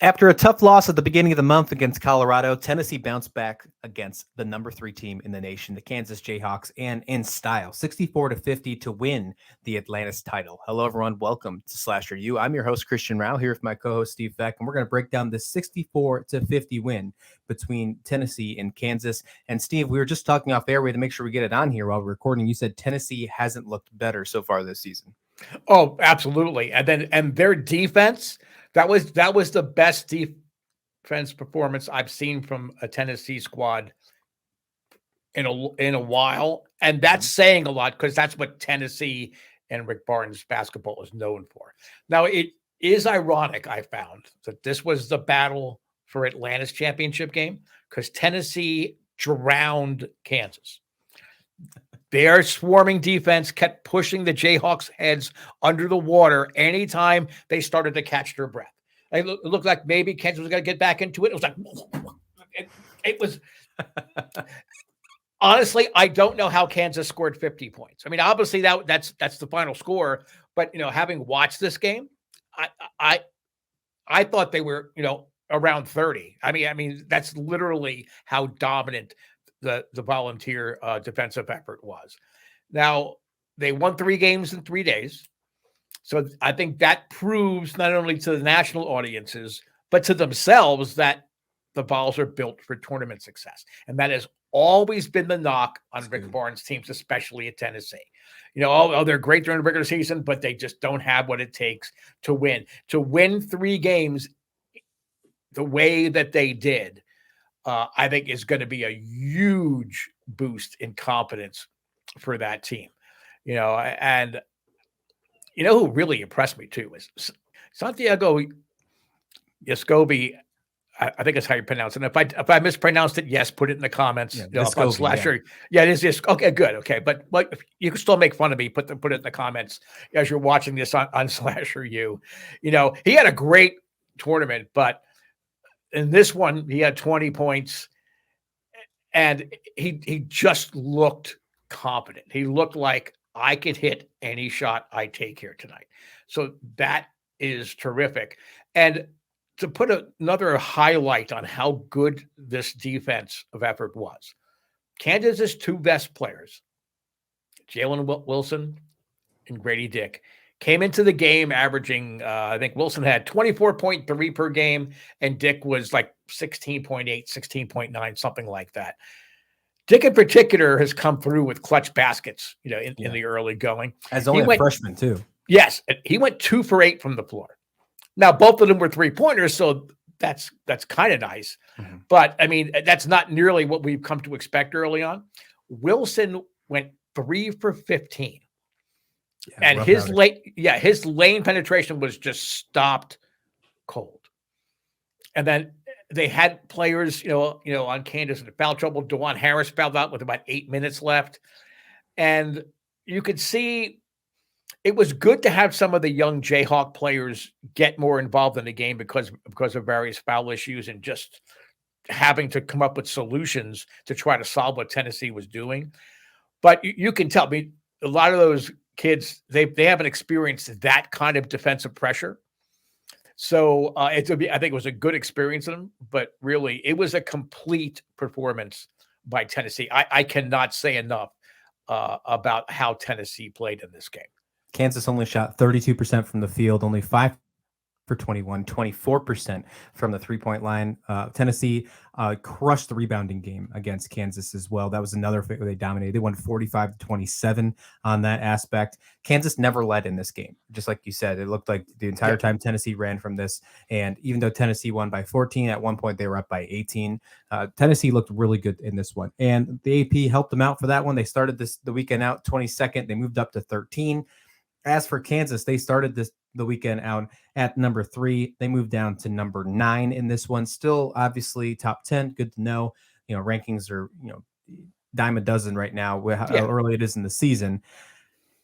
After a tough loss at the beginning of the month against Colorado, Tennessee bounced back against the number 3 team in the nation, the Kansas Jayhawks, and in style, 64-50 to win the Atlantis title. Hello, everyone. Welcome to Slasher U. I'm your host, Christian Rao, here with my co-host, Steve Beck, and we're going to break down this 64-50 win between Tennessee and Kansas. And Steve, we were just talking off air. We had to make sure we get it on here while we're recording. You said Tennessee hasn't looked better so far this season. Oh, absolutely. And their defense, that was the best defense performance I've seen from a Tennessee squad in a while. And that's saying a lot because that's what Tennessee and Rick Barnes basketball is known for. Now, it is ironic, I found, that this was the battle for Atlantis championship game because Tennessee drowned Kansas. Their swarming defense kept pushing the Jayhawks' heads under the water anytime they started to catch their breath. It looked like maybe Kansas was going to get back into it. It was like, it was. Honestly, I don't know how Kansas scored 50 points. I mean, obviously that's the final score. But having watched this game, I thought they were around 30. I mean that's literally how dominant the volunteer defensive effort was. Now, they won 3 games in 3 days. So I think that proves not only to the national audiences, but to themselves that the Vols are built for tournament success. And that has always been the knock on Rick Barnes teams, especially at Tennessee. They're great during the regular season, but they just don't have what it takes to win. To win 3 games the way that they did, I think is going to be a huge boost in confidence for that team. And who really impressed me too is Santiago Yescobi. I think that's how you pronounce it. And if I mispronounced it, yes, put it in the comments. About Slasher. Yeah, it is just okay. Good. Okay, but you can still make fun of me. Put it in the comments as you're watching this on Slasher U. He had a great tournament, but in this one, he had 20 points, and he just looked confident. He looked like I could hit any shot I take here tonight. So that is terrific. And to put another highlight on how good this defense of effort was, Kansas's 2 best players, Jalen Wilson and Grady Dick, came into the game averaging, I think Wilson had 24.3 per game, and Dick was like 16.8, 16.9, something like that. Dick in particular has come through with clutch baskets, in the early going. As only a freshman too. Yes, he went 2 for 8 from the floor. Now, both of them were 3-pointers, so that's kind of nice. Mm-hmm. But, I mean, that's not nearly what we've come to expect early on. Wilson went 3 for 15. And his lane penetration was just stopped cold. And then they had players, on Kansas in foul trouble. DeJuan Harris fouled out with about 8 minutes left. And you could see it was good to have some of the young Jayhawk players get more involved in the game because of various foul issues and just having to come up with solutions to try to solve what Tennessee was doing. But you can tell me a lot of those kids, they haven't experienced that kind of defensive pressure. So I think it was a good experience for them, but really it was a complete performance by Tennessee. I cannot say enough about how Tennessee played in this game. Kansas only shot 32% from the field, only 5 for 21, 24% from the 3-point line. Tennessee crushed the rebounding game against Kansas as well. That was another thing they dominated. They won 45-27 on that aspect. Kansas never led in this game. Just like you said, it looked like the entire time Tennessee ran from this. And even though Tennessee won by 14, at one point they were up by 18. Tennessee looked really good in this one. And the AP helped them out for that one. They started the weekend out 22nd. They moved up to 13. As for Kansas, they started the weekend out at number 3. They moved down to number 9 in this one. Still, obviously, top 10. Good to know. Rankings are dime a dozen right now with how early it is in the season.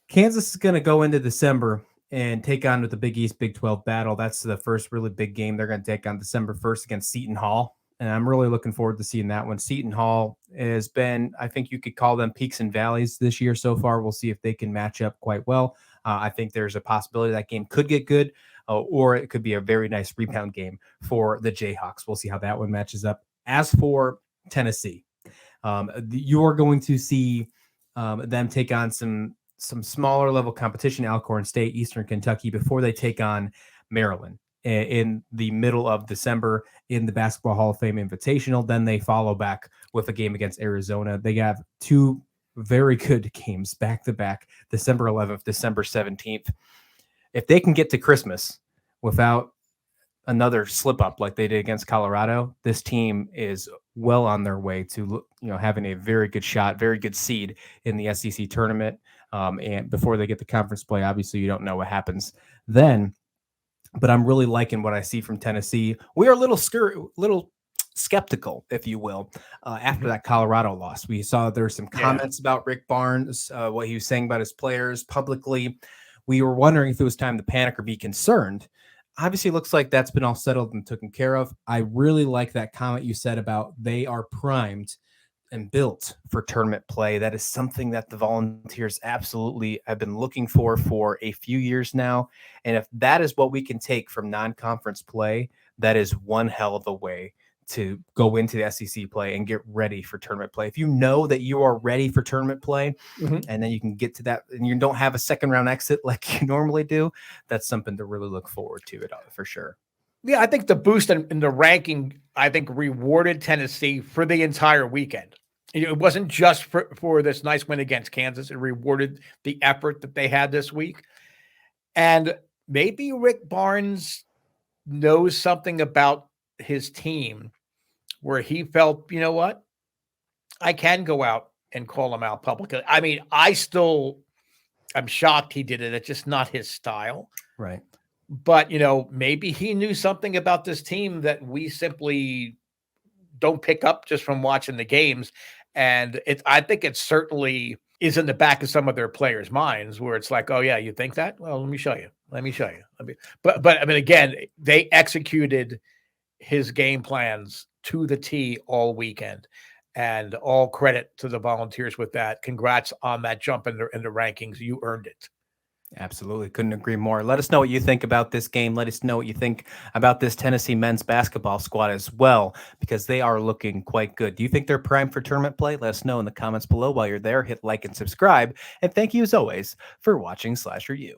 Kansas is going to go into December and take on with the Big East Big 12 battle. That's the first really big game they're going to take on December 1st against Seton Hall. And I'm really looking forward to seeing that one. Seton Hall has been, I think you could call them peaks and valleys this year so far. We'll see if they can match up quite well. I think there's a possibility that game could get good. or it could be a very nice rebound game for the Jayhawks. We'll see how that one matches up. As for Tennessee, you are going to see them take on some smaller level competition, Alcorn State, Eastern Kentucky, before they take on Maryland in the middle of December in the Basketball Hall of Fame Invitational. Then they follow back with a game against Arizona. They have two very good games back to back, December 11th, December 17th. If they can get to Christmas without another slip up like they did against Colorado, this team is well on their way to having a very good shot, very good seed in the SEC tournament. And before they get the conference play, obviously you don't know what happens then. But I'm really liking what I see from Tennessee. We are a little skeptical, if you will, after that Colorado loss. We saw there were some comments about Rick Barnes, what he was saying about his players publicly. We were wondering if it was time to panic or be concerned. Obviously, it looks like that's been all settled and taken care of. I really like that comment you said about they are primed and built for tournament play. That is something that the Volunteers absolutely have been looking for a few years now. And if that is what we can take from non-conference play, that is one hell of a way to go into the SEC play and get ready for tournament play. If you know that you are ready for tournament play, and then you can get to that and you don't have a second round exit like you normally do, that's something to really look forward to for sure. Yeah, I think the boost in the ranking, I think, rewarded Tennessee for the entire weekend. It wasn't just for this nice win against Kansas. It rewarded the effort that they had this week. And maybe Rick Barnes knows something about his team where he felt, you know what? I can go out and call him out publicly. I mean, I'm shocked he did it. It's just not his style. Right. But, maybe he knew something about this team that we simply don't pick up just from watching the games. And I think it certainly is in the back of some of their players' minds where it's like, oh, yeah, you think that? Well, let me show you. But I mean, again, they executed his game plans to the T all weekend. And all credit to the Volunteers with that. Congrats on that jump in the rankings. You earned it. Absolutely. Couldn't agree more. Let us know what you think about this game. Let us know what you think about this Tennessee men's basketball squad as well, because they are looking quite good. Do you think they're primed for tournament play? Let us know in the comments below. While you're there, hit like and subscribe. And thank you as always for watching SlasherU.